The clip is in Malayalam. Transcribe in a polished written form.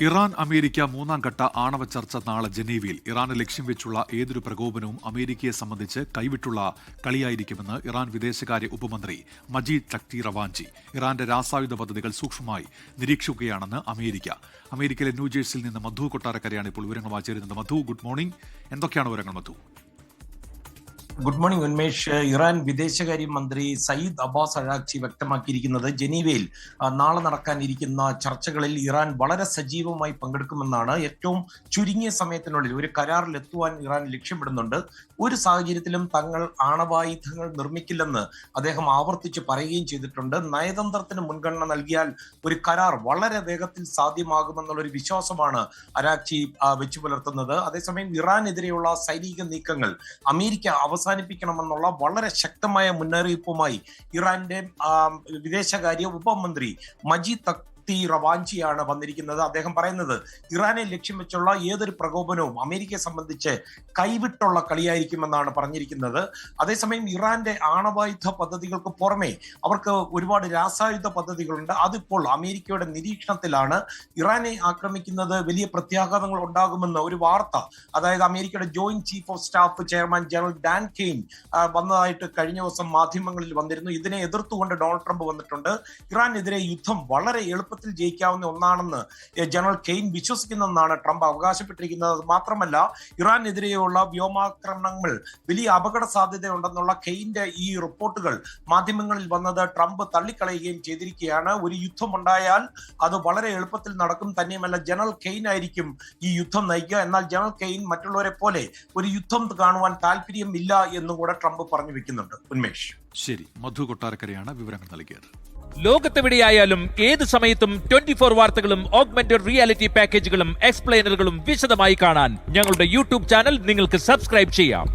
ഇറാൻ അമേരിക്ക മൂന്നാം ഘട്ട ആണവ ചർച്ച നാളെ ജനീവയിൽ. ഇറാനെ ലക്ഷ്യം വെച്ചുള്ള ഏതൊരു പ്രകോപനവും അമേരിക്കയെ സംബന്ധിച്ച് കൈവിട്ടുള്ള കളിയായിരിക്കുമെന്ന് ഇറാൻ വിദേശകാര്യ ഉപമന്ത്രി മജീദ് തഖ്തി റവാഞ്ചി. ഇറാന്റെ രാസായുധ പദ്ധതികൾ സൂക്ഷ്മമായി നിരീക്ഷിക്കുകയാണെന്ന് അമേരിക്ക. അമേരിക്കയിലെ ന്യൂജേഴ്സിയിൽ നിന്ന് മധു കൊട്ടാരക്കരയാണ് ഇപ്പോൾ വിവരങ്ങൾ ചേരുന്നത്. Madhu, good morning. എന്തൊക്കെയാണ് വിവരങ്ങൾ Madhu? Good morning Unmesh. Iran വിദേശകാര്യമന്ത്രി സയ്യിദ് അബ്ബാസ് അറാഗ്ചി വ്യക്തമാക്കിയിരിക്കുന്നത് ജനീവയിൽ നാളെ നടക്കാനിരിക്കുന്ന ചർച്ചകളിൽ ഇറാൻ വളരെ സജീവമായി പങ്കെടുക്കുമെന്നാണ്. ഏറ്റവും ചുരുങ്ങിയ സമയത്തിനുള്ളിൽ ഒരു കരാറിലെത്തുവാൻ ഇറാൻ ലക്ഷ്യമിടുന്നുണ്ട്. ഒരു സാഹചര്യത്തിലും തങ്ങൾ ആണവായുധങ്ങൾ നിർമ്മിക്കില്ലെന്ന് അദ്ദേഹം ആവർത്തിച്ച് പറയുകയും ചെയ്തിട്ടുണ്ട്. നയതന്ത്രത്തിന് മുൻഗണന നൽകിയാൽ ഒരു കരാർ വളരെ വേഗത്തിൽ സാധ്യമാകുമെന്നുള്ളൊരു വിശ്വാസമാണ് അറാഗ്ചി വെച്ചു പുലർത്തുന്നത്. അതേസമയം ഇറാനെതിരെയുള്ള സൈനിക നീക്കങ്ങൾ അമേരിക്ക അവസാനിപ്പിക്കണമെന്നുള്ള വളരെ ശക്തമായ മുന്നറിയിപ്പുമായി ഇറാന്റെ വിദേശകാര്യ ഉപമന്ത്രി മജീദ് തഖ്തി റവാഞ്ചിയാണ് വന്നിരിക്കുന്നത്. അദ്ദേഹം പറയുന്നത് ഇറാനെ ലക്ഷ്യം വെച്ചുള്ള ഏതൊരു പ്രകോപനവും അമേരിക്കയെ സംബന്ധിച്ച് കൈവിട്ടുള്ള കളിയായിരിക്കുമെന്നാണ് പറഞ്ഞിരിക്കുന്നത്. അതേസമയം ഇറാന്റെ ആണവായുധ പദ്ധതികൾക്ക് പുറമെ അവർക്ക് ഒരുപാട് രാസായുധ പദ്ധതികളുണ്ട്. അതിപ്പോൾ അമേരിക്കയുടെ നിരീക്ഷണത്തിലാണ്. ഇറാനെ ആക്രമിക്കുന്നത് വലിയ പ്രത്യാഘാതങ്ങൾ ഉണ്ടാകുമെന്ന ഒരു വാർത്ത, അതായത് അമേരിക്കയുടെ joint chief of staff chairman general Dan Caine വന്നതായിട്ട് കഴിഞ്ഞ ദിവസം മാധ്യമങ്ങളിൽ വന്നിരുന്നു. ഇതിനെ എതിർത്തുകൊണ്ട് ഡൊണാൾഡ് ട്രംപ് വന്നിട്ടുണ്ട്. ഇറാനെതിരെ യുദ്ധം വളരെ എളുപ്പത്തിൽ ജയിക്കാവുന്ന ഒന്നാണെന്ന് ജനറൽ കെയ്ൻ വിശ്വസിക്കുന്നെന്നാണ് ട്രംപ് അവകാശപ്പെട്ടിരിക്കുന്നത്. മാത്രമല്ല, ഇറാനെതിരെയുള്ള വ്യോമാക്രമണങ്ങൾ വലിയ അപകട സാധ്യതയുണ്ടെന്നുള്ള കെയ്ന്റെ ഈ റിപ്പോർട്ടുകൾ മാധ്യമങ്ങളിൽ വന്നത് ട്രംപ് തള്ളിക്കളയുകയും ചെയ്തിരിക്കുകയാണ്. ഒരു യുദ്ധമുണ്ടായാൽ അത് വളരെ എളുപ്പത്തിൽ നടക്കും. തന്നെയുമല്ല, ജനറൽ കെയ്ൻ ആയിരിക്കും ഈ യുദ്ധം നയിക്കുക. എന്നാൽ ജനറൽ കെയ്ൻ മറ്റുള്ളവരെ പോലെ ഒരു യുദ്ധം കാണുവാൻ താല്പര്യമില്ല എന്നും കൂടെ ട്രംപ് പറഞ്ഞു വെക്കുന്നുണ്ട്. ഉന്മേഷ്. ശരി, മധു കൊട്ടാരക്കരയാണ് വിവരങ്ങൾ നൽകിയത്. ലോകത്തെവിടെയായാലും ഏത് സമയത്തും 24 വാർത്തകളും ഓഗ്മെന്റഡ് റിയാലിറ്റി പാക്കേജുകളും എക്സ്പ്ലെയിനറുകളും വിശദമായി കാണാൻ ഞങ്ങളുടെ യൂട്യൂബ് ചാനൽ നിങ്ങൾക്ക് സബ്സ്ക്രൈബ് ചെയ്യാം.